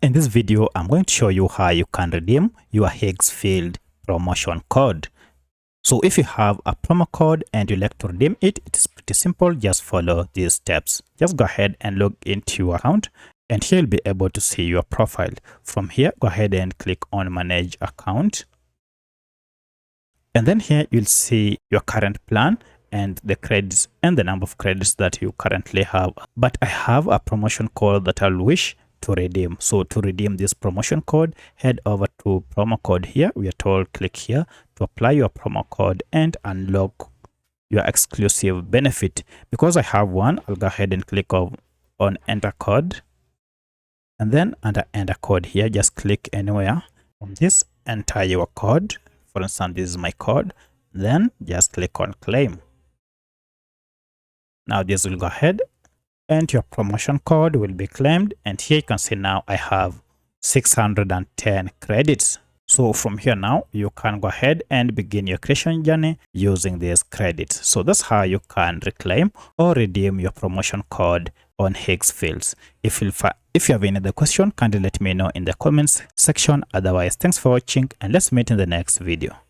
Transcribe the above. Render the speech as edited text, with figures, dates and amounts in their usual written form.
In this video, I'm going to show you how you can redeem your Higgsfield promotion code. So if you have a promo code and you like to redeem it, it is pretty simple. Just follow these steps. Just go ahead and log into your account, and here you'll be able to see your profile. From here, go ahead and click on manage account. And then here you'll see your current plan and the credits and the number of credits that you currently have. But I have a promotion code that I'll wish to redeem. So to redeem this promotion code, head over to promo code here. We are told click here to apply your promo code and unlock your exclusive benefit. Because I have one, I'll go ahead and click on enter code. And then under enter code here, just click anywhere on this, enter your code. For instance, this is my code. Then just click on claim. Now this will go ahead and your promotion code will be claimed. And here you can see now I have 610 credits. So from here now, you can go ahead and begin your creation journey using these credits. So that's how you can reclaim or redeem your promotion code on Higgsfield. If you have any other question, kindly let me know in the comments section. Otherwise, thanks for watching and let's meet in the next video.